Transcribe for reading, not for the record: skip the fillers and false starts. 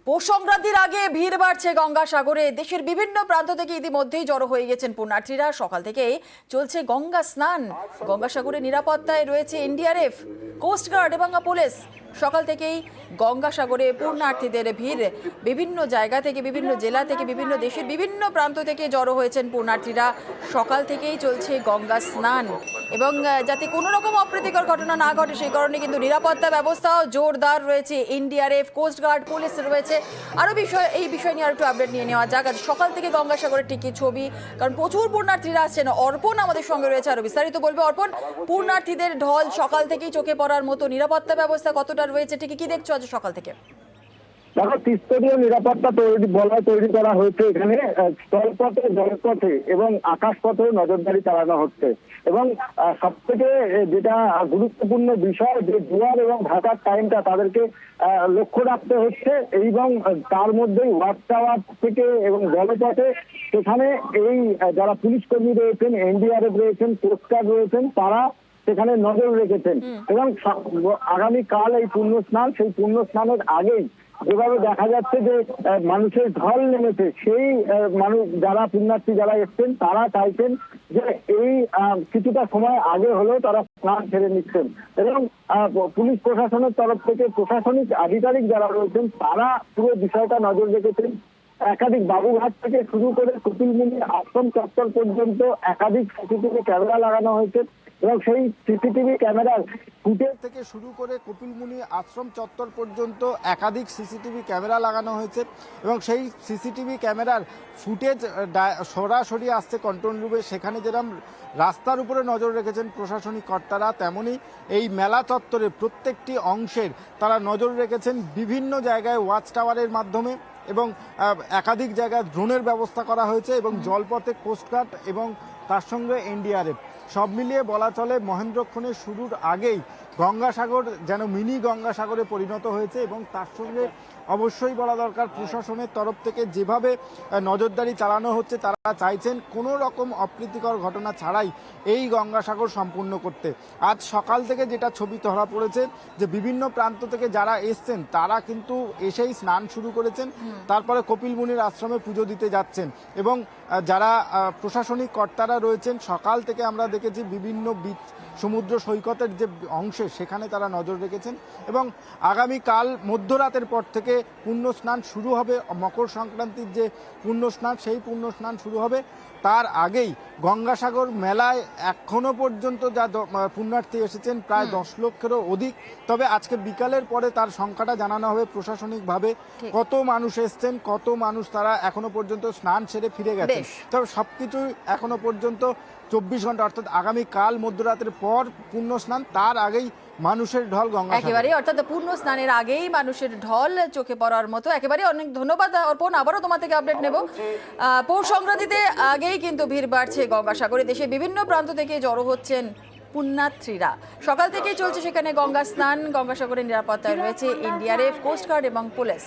পৌষ সংক্রান্তির আগে ভিড় বাড়ছে গঙ্গাসাগরে। দেশের বিভিন্ন প্রান্ত থেকে ইতিমধ্যেই জড়ো হয়ে গেছেন পুণ্যার্থীরা। সকাল থেকেই চলছে গঙ্গা স্নান। গঙ্গাসাগরে নিরাপত্তায় রয়েছে এনডিআরএফ, কোস্টগার্ড এবং পুলিশ। সকাল থেকেই গঙ্গাসাগরে পুণ্যার্থীদের ভিড়। বিভিন্ন জায়গা থেকে, বিভিন্ন জেলা থেকে, বিভিন্ন দেশের বিভিন্ন প্রান্ত থেকে জড়ো হয়েছেন পুণ্যার্থীরা। সকাল থেকেই চলছে গঙ্গা স্নান এবং যাতে কোনো রকম অপ্রীতিকর ঘটনা না ঘটে সেই কারণে কিন্তু নিরাপত্তা ব্যবস্থাও জোরদার রয়েছে। এনডিআরএফ, কোস্টগার্ড, পুলিশ রয়েছে। আরও এই বিষয় নিয়ে আর একটু আপডেট নিয়ে নেওয়া যাক। সকাল থেকে গঙ্গাসাগরের ঠিকই ছবি, কারণ প্রচুর পুণ্যার্থীরা আসছেন। অর্পণ আমাদের সঙ্গে রয়েছে, আরও বিস্তারিত বলবে। অর্পণ, পুণ্যার্থীদের ঢল সকাল থেকেই চোখে পড়ার মতো। নিরাপত্তা ব্যবস্থা কতটা রয়েছে, ঠিকই কি দেখছো আজ সকাল থেকে? দেখো, ত্রিস্তরীয় নিরাপত্তা তৈরি করা হয়েছে এখানে। স্থলপথে, জলপথে এবং আকাশপথেও নজরদারি চালানো হচ্ছে। এবং সব থেকে যেটা গুরুত্বপূর্ণ বিষয়, যে জোয়ার এবং ভাটার টাইমটা তাদেরকে লক্ষ্য রাখতে হচ্ছে। এবং তার মধ্যেই ওয়াচ টাওয়ার থেকে এবং জলপথে সেখানে এই যারা পুলিশ কর্মী রয়েছেন, এনডিআরএফ রয়েছেন, কোস্টগার্ড রয়েছেন, তারা সেখানে নজর রেখেছেন। এবং আগামীকাল এই পুণ্য স্নান, সেই পুণ্য স্নানের আগেই যেভাবে দেখা যাচ্ছে যে মানুষের ঢল নেমেছে, সেই মানুষ যারা পুণ্যার্থী যারা এসছেন তারা চাইছেন যে এই কিছুটা সময় আগে হলেও তারা স্নান সেরে নিচ্ছেন। এবং পুলিশ প্রশাসনের তরফ থেকে প্রশাসনিক আধিকারিক যারা রয়েছেন তারা পুরো বিষয়টা নজর রেখেছেন। একাধিক বাবুঘাট থেকে শুরু করে কপিলমুনি আশ্রম চত্বর পর্যন্ত একাধিক সিসিটিভি ক্যামেরা লাগানো হয়েছে। এবং সেই সিসিটিভি ক্যামেরার ফুটেজ থেকে শুরু করে কপিলমুনি আশ্রম চত্বর পর্যন্ত একাধিক সিসিটিভি ক্যামেরা লাগানো হয়েছে। এবং সেই সিসিটিভি ক্যামেরার ফুটেজ সরাসরি আসছে কন্ট্রোল রুমে। সেখানে যেরকম রাস্তার উপরে নজর রেখেছেন প্রশাসনিক কর্তারা, তেমনি এই মেলা চত্বরের প্রত্যেকটি অংশের তারা নজর রেখেছেন বিভিন্ন জায়গায় ওয়াচ টাওয়ারের মাধ্যমে। এবং একাধিক জায়গায় ড্রোনের ব্যবস্থা করা হয়েছে। এবং জলপথে কোস্টগার্ড এবং তার সঙ্গে এনডিআরএফ, সব মিলিয়ে বলা চলে মহেন্দ্রক্ষণের শুরুর আগেই গঙ্গাসাগর যেন মিনি গঙ্গাসাগরে পরিণত হয়েছে। এবং তার সঙ্গে অবশ্যই বলা দরকার, প্রশাসনের তরফ থেকে যেভাবে নজরদারি চালানো হচ্ছে, তারা চাইছেন কোনো রকম অপ্রীতিকর ঘটনা ছাড়াই এই গঙ্গাসাগর সম্পূর্ণ করতে। আজ সকাল থেকে যেটা ছবি ধরা পড়েছে, যে বিভিন্ন প্রান্ত থেকে যারা এসছেন তারা কিন্তু এসেই স্নান শুরু করেছেন, তারপরে কপিলমুনির আশ্রমে পুজো দিতে যাচ্ছেন। এবং যারা প্রশাসনিক কর্তারা রয়েছেন, সকাল থেকে আমরা দেখেছি বিভিন্ন সমুদ্র সৈকতের যে অংশে সেখানে তারা নজর রেখেছেন। এবং আগামীকাল মধ্যরাতের পর থেকে পুণ্য স্নান শুরু হবে। মকর সংক্রান্তির যে পুণ্য স্নান, সেই পুণ্য স্নান শুরু হবে। তার আগেই গঙ্গাসাগর মেলায় এখনো পর্যন্ত যা পুণ্যার্থী এসেছেন প্রায় 10 লক্ষেরও অধিক। তবে আজকে বিকালের পরে তার সংখ্যাটা জানানো হবে প্রশাসনিকভাবে, কত মানুষ এসছেন, কত মানুষ তারা এখনো পর্যন্ত স্নান সেরে ফিরে গেছেন। তবে সবকিছুই এখনো পর্যন্ত 24 ঘন্টা, অর্থাৎ আগামীকাল মধ্যরাতের পর পুণ্য স্নান, তার আগেই মানুষের ঢল গঙ্গা একেবারে, অর্থাৎ পূর্ণ স্নানের আগেই মানুষের ঢল চোখে পড়ার মতো। একেবারে অনেক ধন্যবাদ অর্পণ, আবারও তোমার থেকে আপডেট নেব। পৌষ সংক্রান্তিতে আগেই কিন্তু ভিড় বাড়ছে গঙ্গাসাগরে। দেশের বিভিন্ন প্রান্ত থেকে জড়ো হচ্ছেন পুণ্যার্থীরা। সকাল থেকেই চলছে সেখানে গঙ্গা স্নান। গঙ্গাসাগরের নিরাপত্তায় রয়েছে এনডিআরএফ, কোস্টগার্ড এবং পুলিশ।